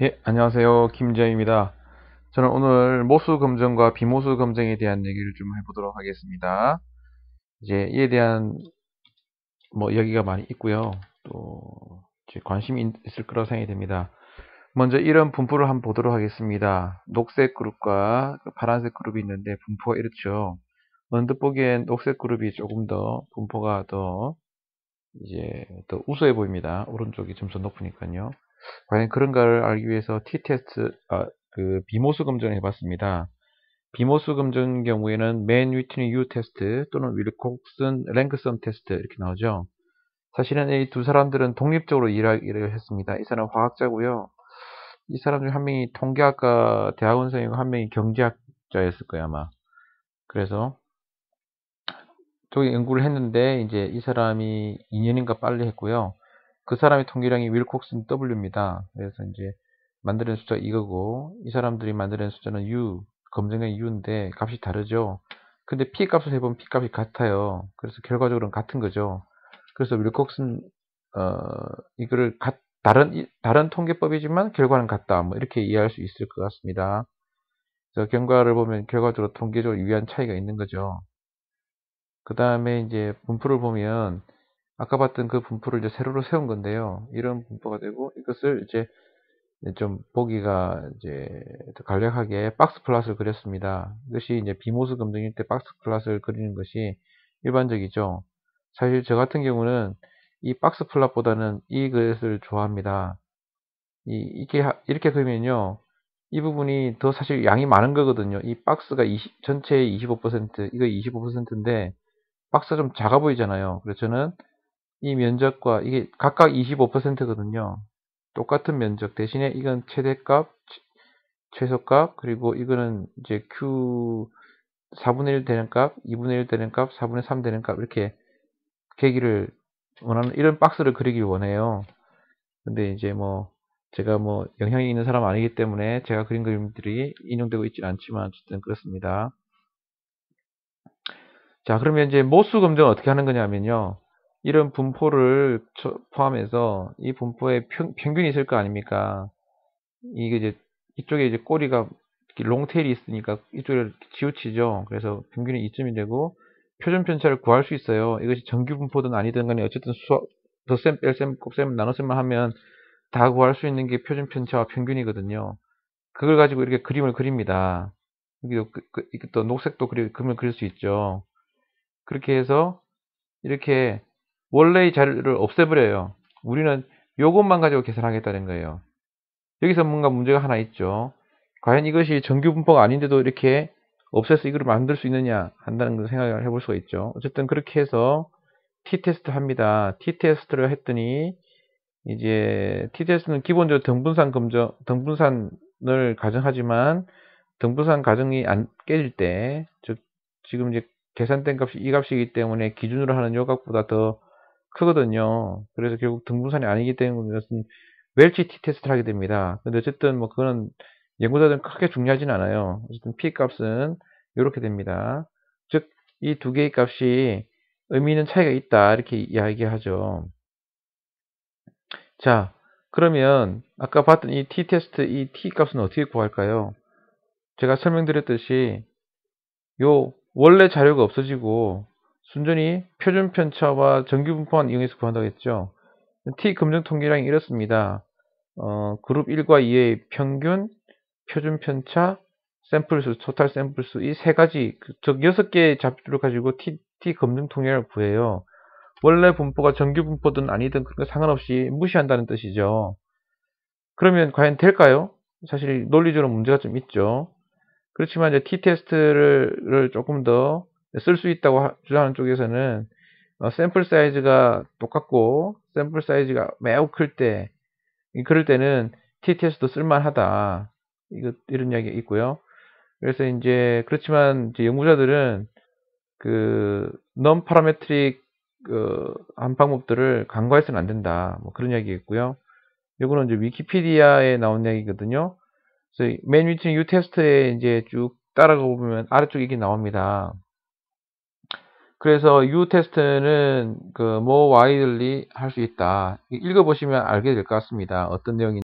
예, 안녕하세요. 김재입니다. 저는 오늘 모수 검정과 비모수 검정에 대한 얘기를 좀 해보도록 하겠습니다. 이제 이에 대한 이야기가 많이 있고요. 또 이제 관심이 있을 거라고 생각이 됩니다. 먼저 이런 분포를 한번 보도록 하겠습니다. 녹색 그룹과 파란색 그룹이 있는데 분포가 이렇죠. 언뜻 보기엔 녹색 그룹이 조금 더 분포가 더 이제 더 우수해 보입니다. 오른쪽이 좀 더 높으니까요. 과연 그런가를 알기 위해서 t-테스트, 그 비모수 검정을 해봤습니다. 비모수 검정 경우에는 맨 위트니 U 테스트 또는 윌콕슨 랭크섬 테스트 이렇게 나오죠. 사실은 이 두 사람들은 독립적으로 일을 했습니다. 이 사람은 화학자고요. 이 사람 중 한 명이 통계학과 대학원생이고 한 명이 경제학자였을 거예요, 아마. 그래서 저기 연구를 했는데 이제 이 사람이 2년인가 빨리 했고요. 그 사람의 통계량이 윌콕슨 W입니다. 그래서 이제 만들어낸 숫자가 이거고 이 사람들이 만들어낸 숫자는 U, 검정의 U인데 값이 다르죠. 근데 P 값을 해보면 P 값이 같아요. 그래서 결과적으로는 같은 거죠. 그래서 윌콕슨 이거를 다른 통계법이지만 결과는 같다. 뭐 이렇게 이해할 수 있을 것 같습니다. 그래서 결과를 보면 결과적으로 통계적으로 유의한 차이가 있는 거죠. 그 다음에 이제 분포를 보면 아까 봤던 그 분포를 이제 세로로 세운 건데요. 이런 분포가 되고 이것을 이제 좀 보기가 이제 더 간략하게 박스 플롯을 그렸습니다. 이것이 이제 비모스 검증일 때 박스 플롯을 그리는 것이 일반적이죠. 사실 저 같은 경우는 이 박스 플롯보다는 이 그릇을 좋아합니다. 이렇게 그리면요. 이 부분이 더 사실 양이 많은 거거든요. 이 박스가 전체의 25%, 이거 25%인데 박스가 좀 작아 보이잖아요. 그래서 저는 이 면적과 이게 각각 25%거든요. 똑같은 면적 대신에 이건 최대값, 최소값, 그리고 이거는 이제 Q 4분의 1 되는 값, 2분의 1 되는 값, 4분의 3 되는 값 이렇게 계기를 원하는 이런 박스를 그리기 원해요. 근데 이제 제가 영향이 있는 사람 아니기 때문에 제가 그린 그림들이 인용되고 있지는 않지만 어쨌든 그렇습니다. 자, 그러면 이제 모수 검증을 어떻게 하는 거냐면요. 이런 분포를 포함해서 이 분포에 평균이 있을 거 아닙니까? 이게 이제 이쪽에 이제 꼬리가 롱테일이 있으니까 이쪽을 치우치죠. 그래서 평균이 2점이 되고 표준 편차를 구할 수 있어요. 이것이 정규 분포든 아니든 간에 어쨌든 덧셈, 뺄셈, 곱셈, 나눗셈만 하면 다 구할 수 있는 게 표준 편차와 평균이거든요. 그걸 가지고 이렇게 그림을 그립니다. 여기도 또 녹색도 그림을 그릴 수 있죠. 그렇게 해서 이렇게 원래의 자료를 없애버려요. 우리는 요것만 가지고 계산하겠다는 거예요. 여기서 뭔가 문제가 하나 있죠. 과연 이것이 정규 분포가 아닌데도 이렇게 없애서 이걸 만들 수 있느냐 한다는 걸 생각을 해볼 수가 있죠. 어쨌든 그렇게 해서 t-테스트 합니다. t-테스트를 했더니 이제 t-테스트는 기본적으로 등분산을 가정하지만 등분산 가정이 안 깨질 때, 즉 지금 이제 계산된 값이 이 값이기 때문에 기준으로 하는 요 값보다 더 크거든요. 그래서 결국 등분산이 아니기 때문에 이것은 웰치 t-테스트를 하게 됩니다. 근데 어쨌든 그건 연구자들은 크게 중요하진 않아요. 어쨌든 p 값은 이렇게 됩니다. 즉 이 두 개의 값이 의미 있는 차이가 있다 이렇게 이야기하죠. 자, 그러면 아까 봤던 이 t-테스트 이 t 값은 어떻게 구할까요? 제가 설명드렸듯이 요 원래 자료가 없어지고 순전히 표준 편차와 정규 분포만 이용해서 구한다고 했죠. t 검정 통계량이 이렇습니다. 그룹 1과 2의 평균, 표준 편차, 샘플 수, 토탈 샘플 수 이 세 가지 즉 6개의 잡주를 가지고 t 검증 통계량을 구해요. 원래 분포가 정규 분포든 아니든 그런 거 상관없이 무시한다는 뜻이죠. 그러면 과연 될까요? 사실 논리적으로 문제가 좀 있죠. 그렇지만 이제 t-테스트를 조금 더 쓸 수 있다고 주장하는 쪽에서는 샘플 사이즈가 똑같고 샘플 사이즈가 매우 클 때, 그럴 때는 t-테스트도 쓸만하다. 이런 이야기가 있고요. 그래서 이제 그렇지만 이제 연구자들은 그 non parametric 한 방법들을 간과해서는 안 된다. 그런 이야기가 있고요. 이거는 이제 위키피디아에 나온 이야기거든요. 그래서 맨 위치 U 테스트에 이제 쭉 따라가 보면 아래쪽에 이게 나옵니다. 그래서 U 테스트는 more widely 할 수 있다. 읽어보시면 알게 될 것 같습니다. 어떤 내용인지.